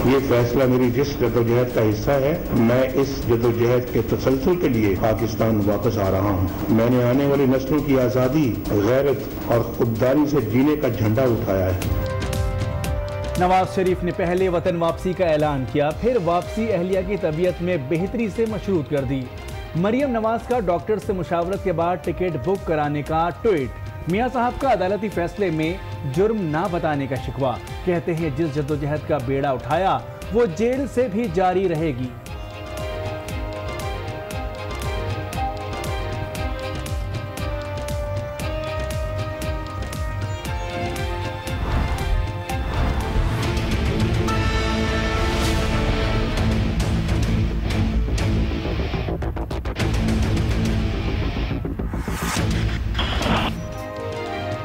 ये फैसला मेरी जिस जदोजहद का हिस्सा है। मैं इस जदोजहद के तसलसल के लिए पाकिस्तान वापस आ रहा हूँ। मैंने आने वाली नस्लों की आज़ादी, गैरत और खुददारी से जीने का झंडा उठाया है। नवाज शरीफ ने पहले वतन वापसी का ऐलान किया, फिर वापसी अहलिया की तबीयत में बेहतरी से मशरूत कर दी। मरियम नवाज का डॉक्टर से मुशावरत के बाद टिकट बुक कराने का ट्वीट। मियां साहब का अदालती फैसले में जुर्म ना बताने का शिकवा। कहते हैं जिस जद्दोजहद का बेड़ा उठाया वो जेल से भी जारी रहेगी।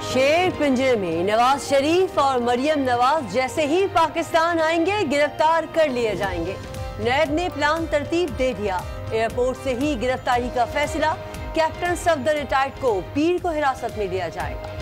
शेर पिंजरे में नवाज शरीफ और मरियम नवाज जैसे ही पाकिस्तान आएंगे गिरफ्तार कर लिए जाएंगे। नैब ने प्लान तरतीब दे दिया। एयरपोर्ट से ही गिरफ्तारी का फैसला। कैप्टन सफदर रिटायर्ड को पीर को हिरासत में लिया जाएगा।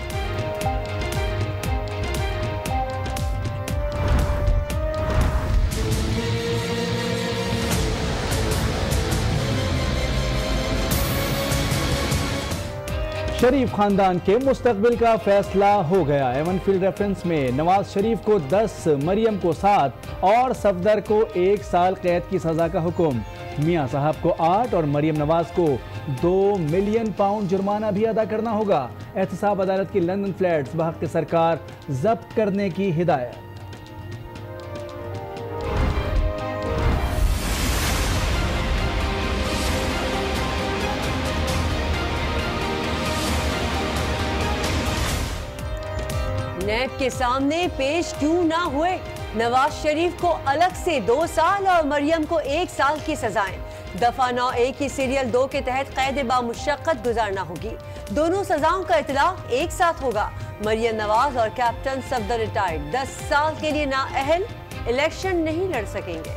शरीफ खानदान के मुस्तकबिल का फैसला हो गया। एवनफील्ड रेफरेंस में नवाज शरीफ को 10, मरियम को 7 और सफदर को 1 साल कैद की सजा का हुक्म। मियां साहब को 8 और मरियम नवाज को 2 मिलियन पाउंड जुर्माना भी अदा करना होगा। एहतसाब अदालत की लंदन फ्लैट्स बहक सरकार जब्त करने की हिदायत। नैब के सामने पेश क्यों ना हुए? नवाज शरीफ को अलग से 2 साल और मरियम को 1 साल की सजाएं। दफा 9A की सीरियल 2 के तहत कैद बामुशक्कत गुजारना होगी। दोनों सजाओं का इतलाक एक साथ होगा। मरियम नवाज और कैप्टन सफदर रिटायर्ड 10 साल के लिए नाअहल, इलेक्शन नहीं लड़ सकेंगे।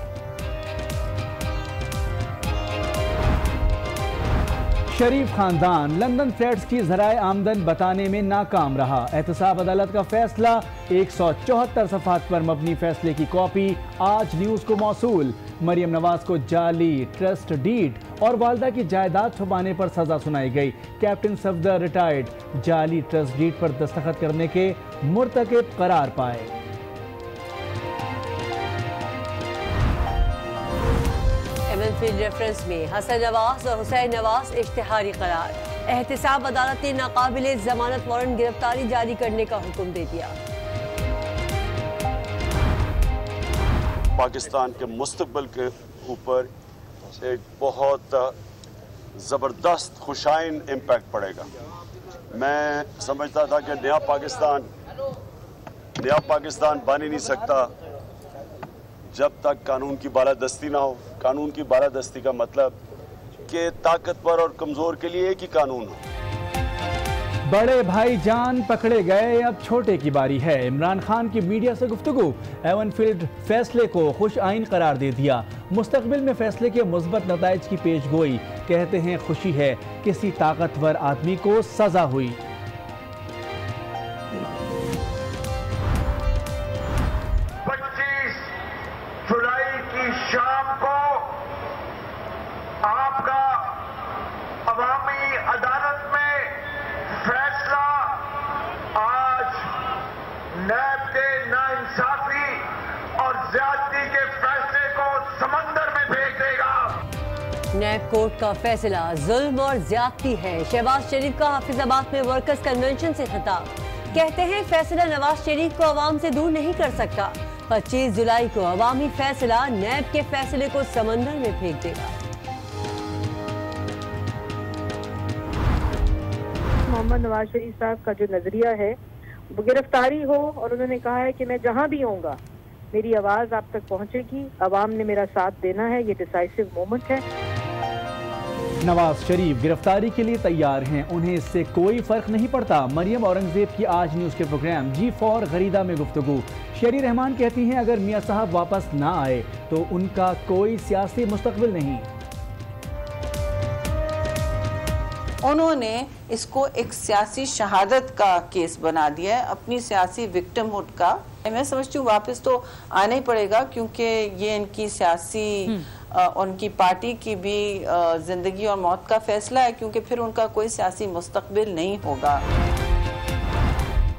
शरीफ खानदान लंदन फ्लैट्स की ज़राए आमदन बताने में नाकाम रहा। एहतसाब अदालत का फैसला। 174 सफ़हात पर मबनी फैसले की कॉपी आज न्यूज़ को मौसूल। मरियम नवाज को जाली ट्रस्ट डीड और वालदा की जायदाद छुपाने पर सजा सुनाई गई। कैप्टन सफदर रिटायर्ड जाली ट्रस्ट डीड पर दस्तखत करने के मुर्तकिब करार पाए। एवनफील्ड रेफरेंस में हसन नवाज और हुसैन नवाज इश्तिहारी करार। एहतसाब अदालत ने नाकाबिले जमानत वारंट गिरफ्तारी जारी करने का हुक्म दे दिया। पाकिस्तान के मुस्तकबिल के ऊपर एक बहुत ज़बरदस्त खुशाइन इम्पैक्ट पड़ेगा। मैं समझता था कि नया पाकिस्तान बन ही नहीं सकता जब तक कानून की बालादस्ती ना हो। कानून की बालादस्ती का मतलब कि ताकतवर और कमजोर के लिए एक ही कानून हो। बड़े भाई जान पकड़े गए, अब छोटे की बारी है। इमरान खान की मीडिया से गुफ्तगू। एवनफील्ड फैसले को खुश आइन करार दे दिया। मुस्तकबिल में फैसले के मुस्बत नताइज की पेशगोई। कहते हैं खुशी है किसी ताकतवर आदमी को सजा हुई। शाम को आपका अवामी अदालत में फैसला आज नैब के नाइंसाफी और ज्यादती के फैसले को समंदर में फेंक देगा। नैब कोर्ट का फैसला जुल्म और ज्यादती है। शहबाज शरीफ का हाफिजाबाद में वर्कर्स कन्वेंशन से खिताब। कहते हैं फैसला नवाज शरीफ को अवाम से दूर नहीं कर सकता। 25 जुलाई को अवामी फैसला नैब के फैसले को समंदर में फेंक देगा। मोहम्मद नवाज शरीफ साहब का जो नजरिया है वो गिरफ्तारी हो, और उन्होंने कहा है कि मैं जहां भी होऊंगा मेरी आवाज आप तक पहुंचेगी। अवाम ने मेरा साथ देना है, ये डिसाइसिव मोमेंट है। नवाज शरीफ गिरफ्तारी के लिए तैयार हैं, उन्हें इससे कोई फर्क नहीं पड़ता। मरियम औरंगजेब की आज न्यूज़ के प्रोग्राम G4 गरीदा में गुफ्तगू। शेरी रहमान कहती हैं अगर मियां साहब वापस ना आए तो उनका कोई सियासी मुस्तकबिल नहीं। उन्होंने इसको एक सियासी शहादत का केस बना दिया है, अपनी सियासी विक्टिमहुड का। मैं समझती हूँ वापस तो आना ही पड़ेगा, क्योंकि ये इनकी सियासी उनकी पार्टी की भी जिंदगी और मौत का फैसला है, क्योंकि फिर उनका कोई सियासी मुस्तकबिल नहीं होगा।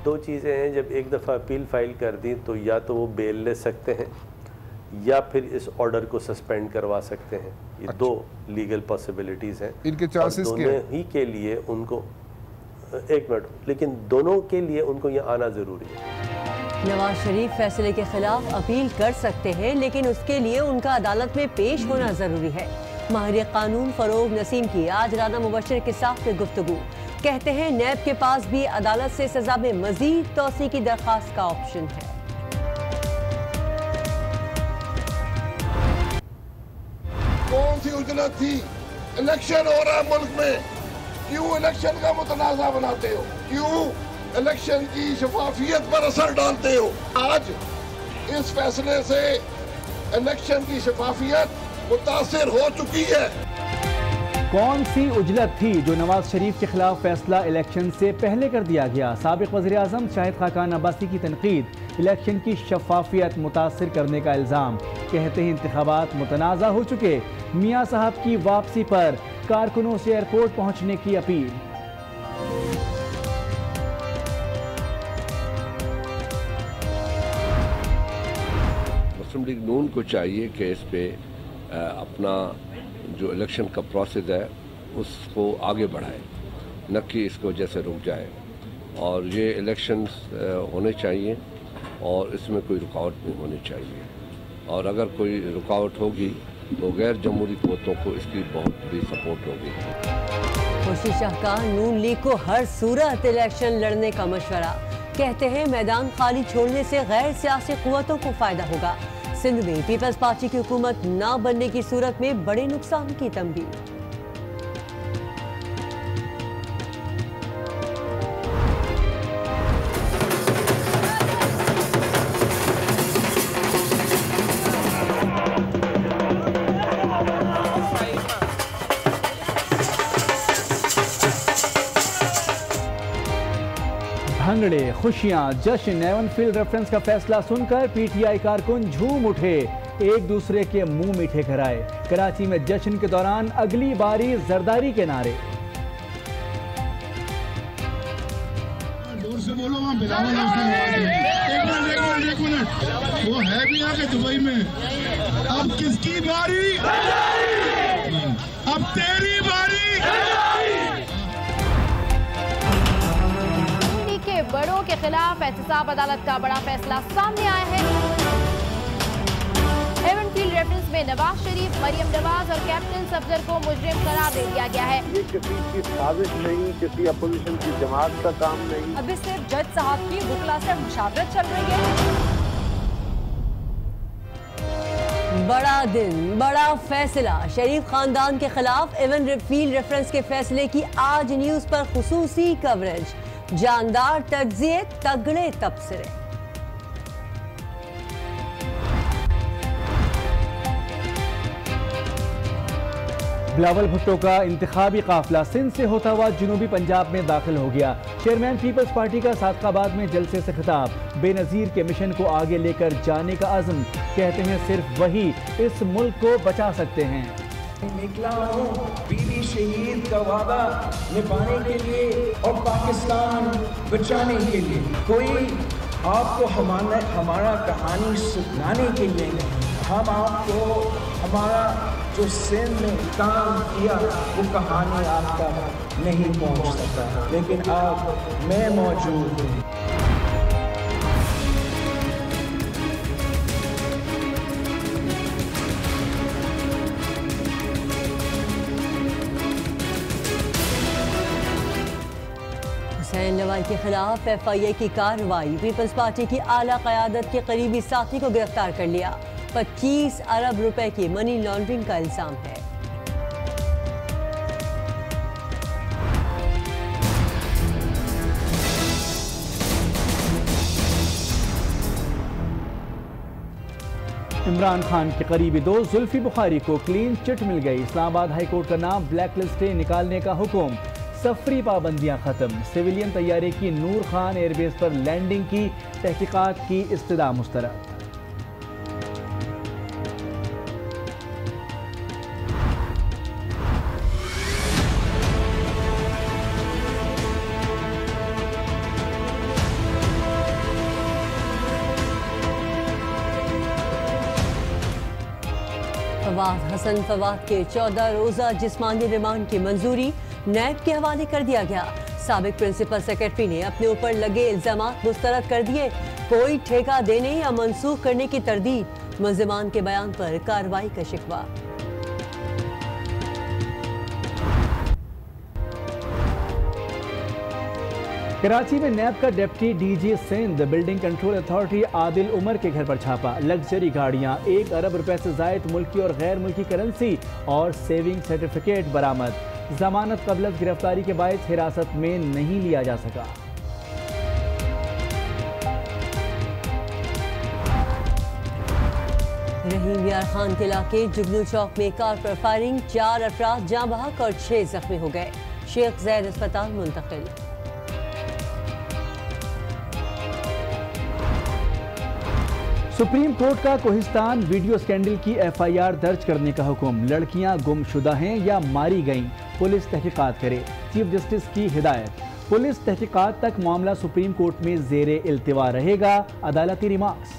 दो चीज़ें हैं, जब एक दफ़ा अपील फाइल कर दी तो या तो वो बेल ले सकते हैं या फिर इस ऑर्डर को सस्पेंड करवा सकते हैं। ये दो लीगल पॉसिबिलिटीज़ हैं। इनके चांसेस क्या हैं? दोनों ही के लिए उनको एक मिनट, लेकिन दोनों के लिए उनको ये आना ज़रूरी है। नवाज शरीफ फैसले के खिलाफ अपील कर सकते हैं, लेकिन उसके लिए उनका अदालत में पेश होना जरूरी है। माहिर कानून फरोग नसीम की आज राना मुबशर के साथ में गुफ्तगू। कहते हैं नैब के पास भी अदालत से सजा में मजीद तौसी की दरख्वास्त का ऑप्शन है। कौन सी उजलत थी? इलेक्शन हो रहा है मुल्क में, क्यों इलेक्शन का मुतनाज़ा बनाते हो? क्यों इलेक्शन की शफाफियत पर असर डालते हो? आज इस फैसले से इलेक्शन की शफाफियत मुतासिर हो चुकी है। कौन सी उजलत थी जो नवाज शरीफ के खिलाफ फैसला इलेक्शन से पहले कर दिया गया? साबिक वज़ीर आज़म शाहिद खाकान अब्बासी की तनकीद, इलेक्शन की शफाफियत मुतासिर करने का इल्ज़ाम। कहते हैं इंतखाबात मुतनाज़ा हो चुके। मियाँ साहब की वापसी पर कारकुनों से एयरपोर्ट पहुँचने की अपील। मुस्लिम लीग नून को चाहिए कि इस पे अपना जो इलेक्शन का प्रोसेस है उसको आगे बढ़ाए, न कि इसको वजह से रुक जाए। और ये इलेक्शंस होने चाहिए और इसमें कोई रुकावट नहीं होनी चाहिए। और अगर कोई रुकावट होगी तो गैर जमहूरी क़ुव्वतों को इसकी बहुत बड़ी सपोर्ट होगी। खुर्शीद शाह का नून लीग को हर सूरत इलेक्शन लड़ने का मशवरा। कहते हैं मैदान खाली छोड़ने से गैर सियासी क़ुव्वतों को फायदा होगा। सिंध में पीपल्स पार्टी की हुकूमत ना बनने की सूरत में बड़े नुकसान की तंबीह। भंगड़े, खुशियां, जश्न, एवनफील्ड रेफरेंस का फैसला सुनकर पीटीआई कारकुन झूम उठे, एक दूसरे के मुंह मीठे कराए। कराची में जश्न के दौरान अगली बारी जरदारी के नारे। जोर से बोलो, वहाँ बिलावल एक मिनट, वो है भी यहाँ के दुबई में। अब किसकी बारी? अब तेरी बारी। बड़ों के खिलाफ एहतसाब अदालत का बड़ा फैसला सामने आया है। एवनफील्ड रेफरेंस में नवाज शरीफ, मरियम नवाज और कैप्टन सफदर को मुजरिम करार दे दिया गया है। ये किसी की साजिश नहीं, किसी अपोजिशन की जमात का काम नहीं। अभी सिर्फ जज साहब की वुकला से मुशावरत चल रही है। बड़ा दिन, बड़ा फैसला। शरीफ खानदान के खिलाफ एवनफील्ड रेफरेंस के फैसले की आज न्यूज पर खुसूसी कवरेज। जानदार तज्जिए, तगड़े तबसरे। बिलावल भुट्टो का इंतखाबी काफिला सिंध से होता हुआ जनूबी पंजाब में दाखिल हो गया। चेयरमैन पीपल्स पार्टी का सादकाबाद में जलसे से खिताब, बेनजीर के मिशन को आगे लेकर जाने का अज़्म। कहते हैं सिर्फ वही इस मुल्क को बचा सकते हैं। निकला हूँ बीवी शहीद का वादा निभाने के लिए और पाकिस्तान बचाने के लिए। कोई आपको हमारा कहानी सुनाने के लिए नहीं, हम आपको हमारा जो सिंध में काम किया वो कहानी आपका नहीं पहुँच सकता, लेकिन अब मैं मौजूद हूँ। हुसैन लवाई के खिलाफ FIA की कार्रवाई। पीपल्स पार्टी की आला क़यादत के करीबी साथी को गिरफ्तार कर लिया। 25 अरब रुपए की मनी लॉन्ड्रिंग का इल्जाम है। इमरान खान के करीबी दोस्त जुल्फी बुखारी को क्लीन चिट मिल गई। इस्लामाबाद हाई कोर्ट का नाम ब्लैक लिस्ट से निकालने का हुक्म। सफरी पाबंदियां खत्म। सिविलियन तैयारे की नूर खान एयरबेस पर लैंडिंग की तहकीकात की इस्तदा मुस्तरद। फवाद हसन फवाद के 14 रोजा जिस्मानी रिमांड की मंजूरी नैब के हवाले कर दिया गया। साबिक प्रिंसिपल सेक्रेटरी ने अपने ऊपर लगे इल्जामात मुस्तरद कर दिए। कोई ठेका देने या मंसूख करने की तरदीद। मुल्जिमान के बयान पर कार्रवाई का शिकवा। कराची में नैब का deputy DG Sindh building control authority Adil Umar के घर पर छापा। लग्जरी गाड़ियां, 1 अरब रुपए से जायद मुल्की और गैर मुल्की करेंसी और सेविंग सर्टिफिकेट बरामद। जमानत कबल गिरफ्तारी के बायस हिरासत में नहीं लिया जा सका। रहीम यार खान के इलाके जुगनू चौक में कार पर फायरिंग, 4 अफराद जाँ बहक और 6 जख्मी हो गए। शेख जैद अस्पताल मुंतकिल। सुप्रीम कोर्ट का कोहिस्तान वीडियो स्कैंडल की FIR दर्ज करने का हुक्म। लड़कियां गुमशुदा हैं या मारी गईं, पुलिस तहकीकात करे। चीफ जस्टिस की हिदायत। पुलिस तहकीकात तक मामला सुप्रीम कोर्ट में जेरे इल्तिवा रहेगा। अदालती रिमार्क्स।